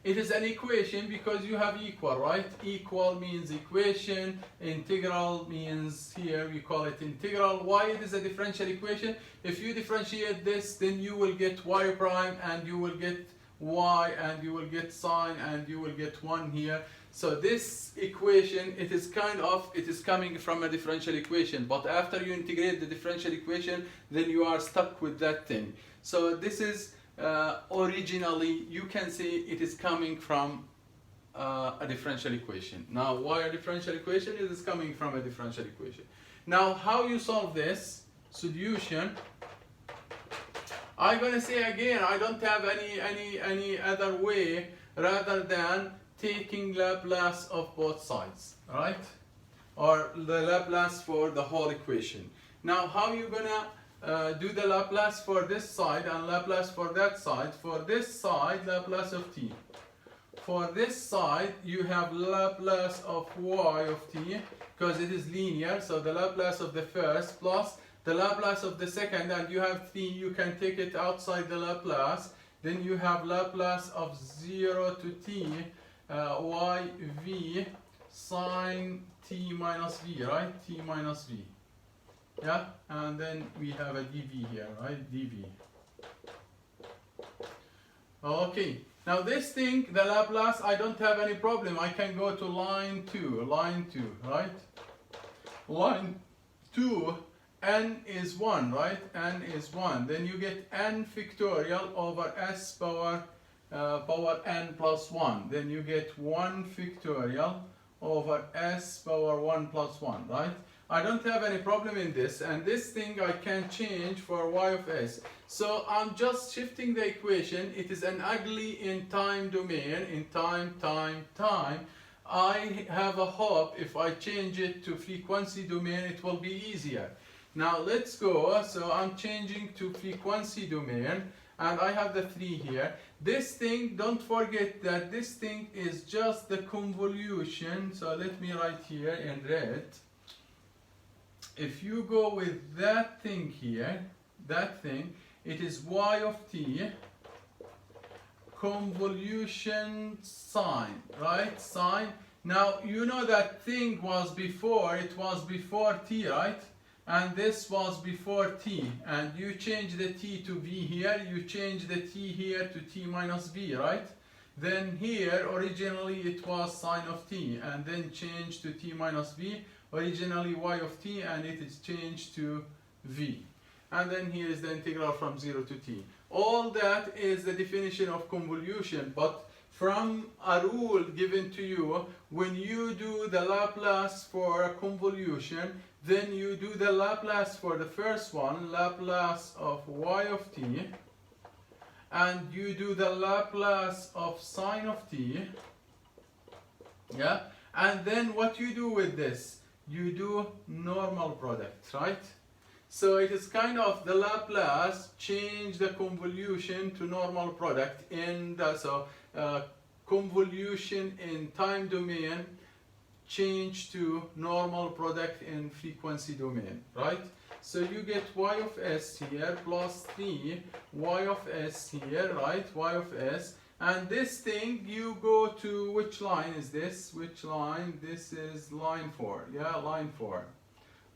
A: It is an equation because you have equal, right? Equal means equation. Integral means, here we call it integral. Why it is a differential equation? If you differentiate this, then you will get y prime, and you will get y, and you will get sine, and you will get 1 here. So this equation, it is coming from a differential equation, but after you integrate the differential equation, then you are stuck with that thing. So this is originally, you can say it is coming from a differential equation. Now, why a differential equation? It is coming from a differential equation. Now, how you solve this solution? I'm gonna say again, I don't have any other way rather than taking Laplace of both sides, right? Or the Laplace for the whole equation. Now, how you gonna do the Laplace for this side and Laplace for that side? For this side, Laplace of t. For this side, you have Laplace of y of t, because it is linear, so the Laplace of the first plus the Laplace of the second, and you have 3, you can take it outside the Laplace. Then you have Laplace of 0 to t, yv sine t minus v, right? T minus v. Yeah, and then we have a dv here, right? dv. Okay, now this thing, the Laplace, I don't have any problem. I can go to line 2, right? Line 2, n is 1, right? N is 1. Then you get n factorial over s power n plus 1. Then you get 1 factorial over s power 1 plus 1, right? I don't have any problem in this, and this thing I can change for y of s. So I'm just shifting the equation. It is an ugly in time domain, in time. I have a hope if I change it to frequency domain, it will be easier. Now let's go. So I'm changing to frequency domain, and I have the 3 here. This thing, don't forget that this thing is just the convolution. So let me write here in red. If you go with that thing here, that thing, it is y of t convolution sine, right? Sine. Now you know that thing was before, it was before t, right? and this was before t, and you change the t to v here, you change the t here to t minus v, right? Then here originally it was sine of t, and then changed to t minus v, originally y of t, and it is changed to v. And then here is the integral from 0 to t. All that is the definition of convolution, but from a rule given to you, when you do the Laplace for a convolution, then you do the Laplace for the first one, Laplace of y of t, and you do the Laplace of sine of t, yeah? And then what you do with this? You do normal product, right? So it is kind of the Laplace change the convolution to normal product in the convolution in time domain change to normal product in frequency domain, right? So you get y of s here plus 3 y of s here, right? Y of s, and this thing you go to, which line is this? Which line? This is line 4, yeah, line 4.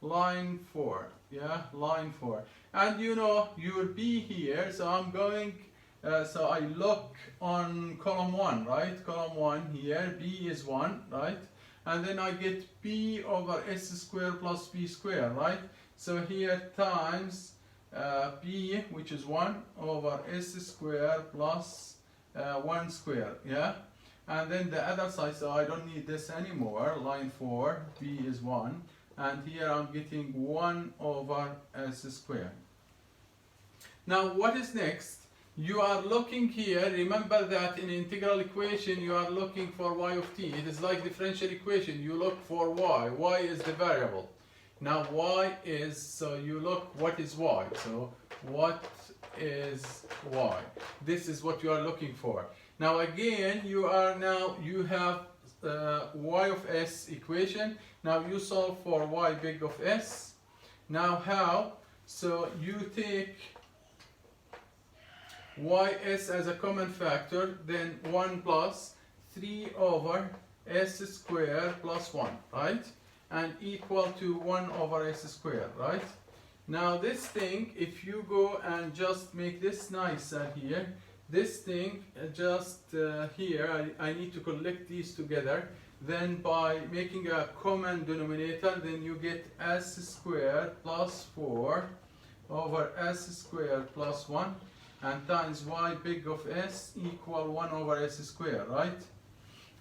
A: Line 4, yeah, line 4. And you know your b here, so I'm going, so I look on column 1, right? Column 1 here, b is 1, right? And then I get b over s squared plus b squared, right? So here times b, which is 1, over s squared plus 1 squared, yeah? And then the other side, so I don't need this anymore, line 4, b is 1. And here I'm getting 1 over s squared. Now what is next? You are looking here, remember that in integral equation you are looking for y of t. It is like differential equation, you look for y is the variable. Now y is, so you look what is y, so what is y? This is what you are looking for. Now again you have y of s equation. Now you solve for y big of s. Now how? So you take ys as a common factor, then 1 plus 3 over s squared plus 1, right? And equal to 1 over s squared, right? Now this thing, if you go and just make this nicer here, this thing just here, I need to collect these together. Then by making a common denominator, then you get s squared plus 4 over s squared plus 1, and times y big of s equal 1 over s squared, right?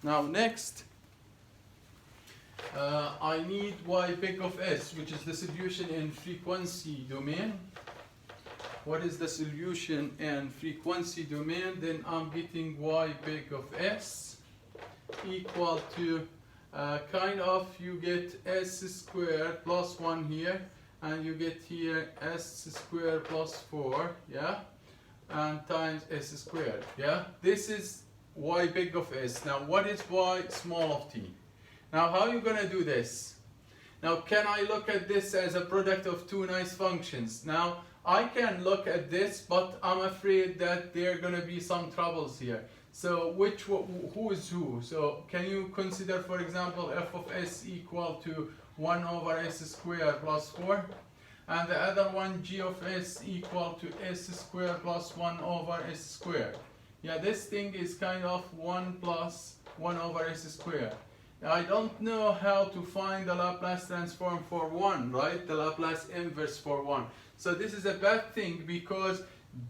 A: Now next, I need y big of s, which is the solution in frequency domain. What is the solution in frequency domain? Then I'm getting y big of s equal to kind of, you get s squared plus 1 here, and you get here s squared plus 4, yeah, and times s squared, yeah. This is y big of s. Now what is y small of t? Now how are you gonna do this? Now can I look at this as a product of two nice functions? Now I can look at this, but I'm afraid that there are gonna be some troubles here. So who is who? So can you consider, for example, f of s equal to 1 over s squared plus 4, and the other one g of s equal to s squared plus 1 over s squared. Yeah, this thing is kind of 1 plus 1 over s squared. I don't know how to find the Laplace transform for 1, right? The Laplace inverse for 1. So this is a bad thing, because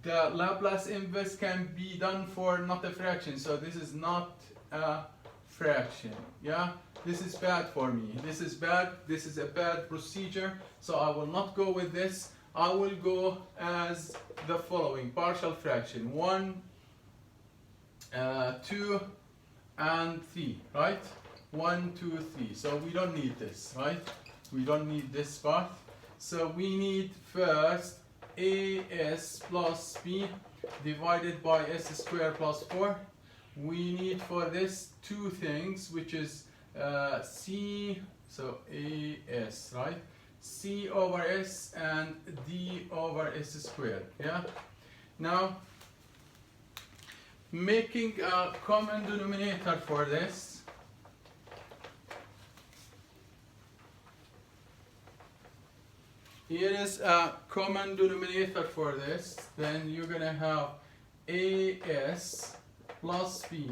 A: the Laplace inverse can be done for not a fraction. So this is not a fraction, yeah? This is bad for me. This is bad. This is a bad procedure. So I will not go with this. I will go as the following: partial fraction, 1, 2, and 3, right? 1, 2, 3. So we don't need this, right? We don't need this part. So we need first as plus b divided by s squared plus 4. We need for this two things, which is c, so as, right? C over s and d over s squared, yeah? Now, making a common denominator for this, Here is a common denominator for this. Then you're gonna have AS plus B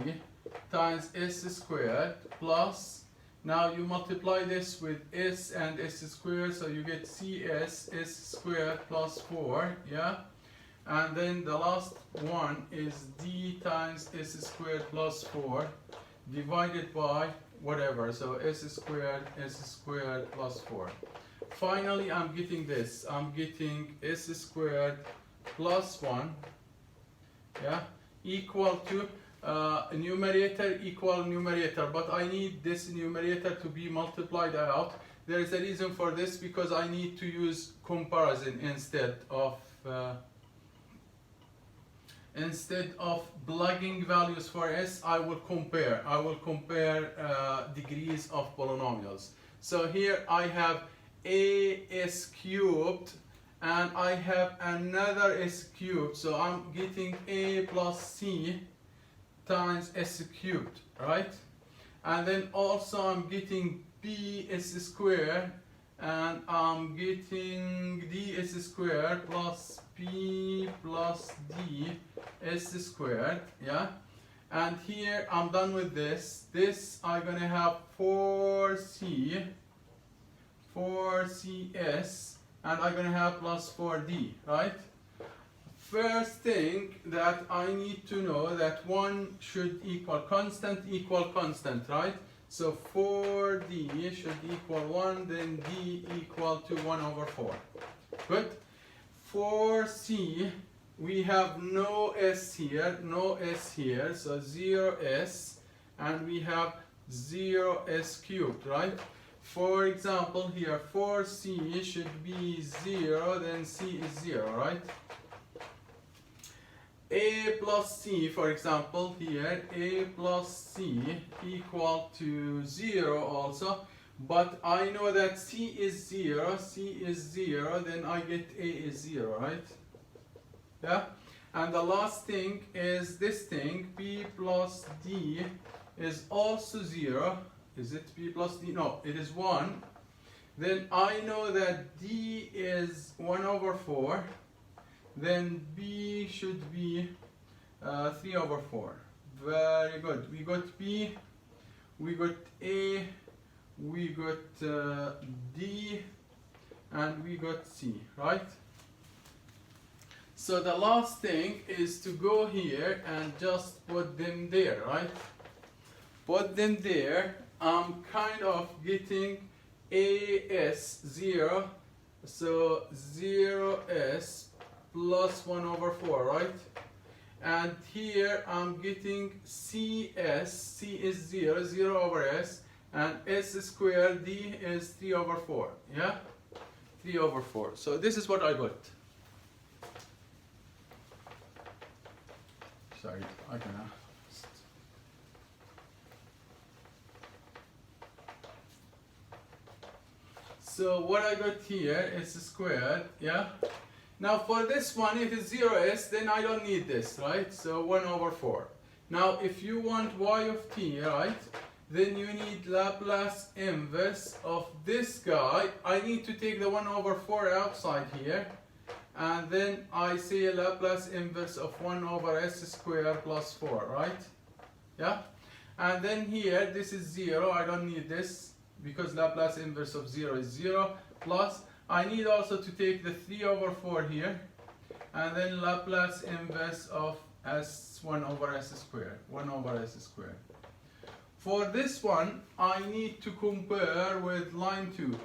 A: times S squared plus, now you multiply this with S and S squared, so you get CS S squared plus 4, yeah? And then the last one is D times S squared plus 4 divided by whatever, so S squared plus 4. Finally, I'm getting this. I'm getting S squared plus 1, yeah, equal to numerator equal numerator, but I need this numerator to be multiplied out. There is a reason for this, because I need to use comparison instead of plugging values for S. I will compare degrees of polynomials. So here I have AS cubed and I have another S cubed, so I'm getting A plus C times S cubed, right? And then also I'm getting B S squared and I'm getting D S squared plus B plus D S squared, yeah? And here I'm done with this. This I'm gonna have 4CS and I'm gonna have plus 4D, right? First thing that I need to know that 1 should equal constant, right? So 4D should equal 1, then D equal to 1 over 4. Good. For C, we have no S here, so 0S, and we have 0S cubed, right? For example, here 4C should be 0, then C is 0, right? A plus C, for example, here, A plus C equal to 0 also, but I know that C is 0, then I get A is 0, right? Yeah? And the last thing is this thing, B plus D is also 0. Is it B plus D? No, it is 1. Then I know that D is 1 over 4. Then B should be 3 over 4. Very good. We got B, we got A, we got D, and we got C, right? So the last thing is to go here and just put them there, right? Put them there. I'm kind of getting AS 0, so 0S plus 1 over 4, right? And here I'm getting CS, C is 0, 0 over S, and S squared D is 3 over 4, yeah? 3 over 4. So this is what I got. Sorry, I can So what I got here is squared, yeah? Now for this one, if it's 0s, then I don't need this, right? So 1 over 4. Now if you want y of t, right, then you need Laplace inverse of this guy. I need to take the 1 over 4 outside here. And then I say Laplace inverse of 1 over s squared plus 4, right? Yeah? And then here, this is 0. I don't need this because Laplace inverse of 0 is 0. Plus, I need also to take the 3 over 4 here. And then Laplace inverse of s1 over s squared. 1 over s squared. For this one, I need to compare with line 2.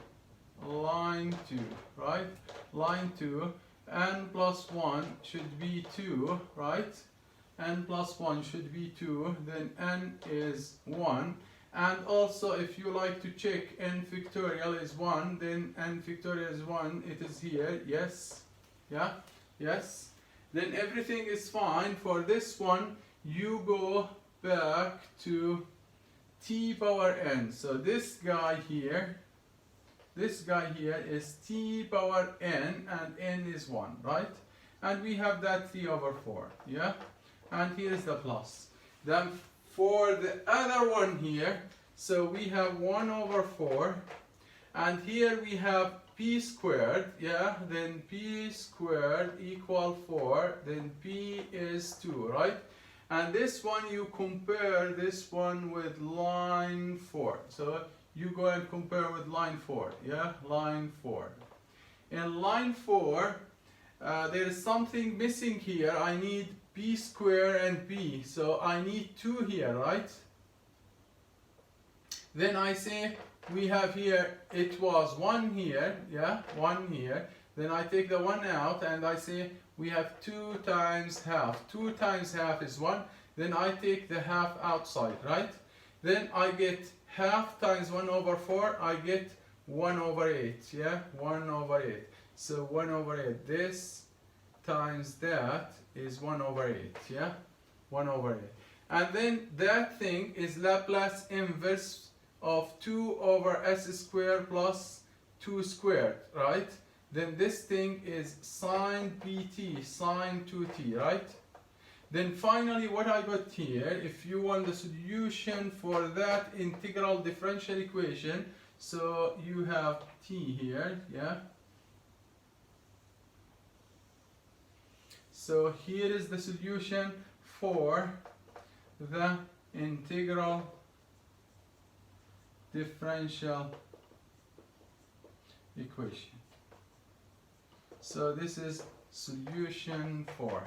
A: Line 2, right? Line 2. N plus 1 should be 2, right? N plus 1 should be 2, then n is 1. And also, if you like to check n factorial is 1, then n factorial is 1, it is here, yes? Yeah? Yes? Then everything is fine. For this one, you go back to t power n. So this guy here is t power n, and n is 1, right? And we have that 3 over 4, yeah? And here is the plus. Then for the other one here, so we have 1 over 4, and here we have p squared, yeah, then p squared equal 4, then p is 2, right? And this one you compare this one with line 4. So you go and compare with line 4, yeah, line 4. In line 4, there is something missing here. I need p squared and p, so I need 2 here, right? Then I say we have here, it was 1 here, yeah, 1 here. Then I take the 1 out and I say we have 2 times half. 2 times half is 1. Then I take the half outside, right? Then I get half times 1 over 4, I get 1 over 8, yeah, 1 over 8. So 1 over 8, this times that is 1 over 8, yeah, 1 over 8. And then that thing is Laplace inverse of 2 over s squared plus 2 squared, right? Then this thing is sine pt, sine 2t, right? Then finally what I got here, if you want the solution for that integral differential equation, so you have t here, yeah? So here is the solution for the integral differential equation. So this is solution 4.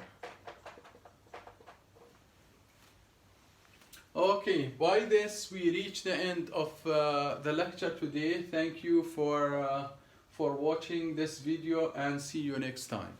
A: Okay, by this we reach the end of the lecture today. Thank you for watching this video and see you next time.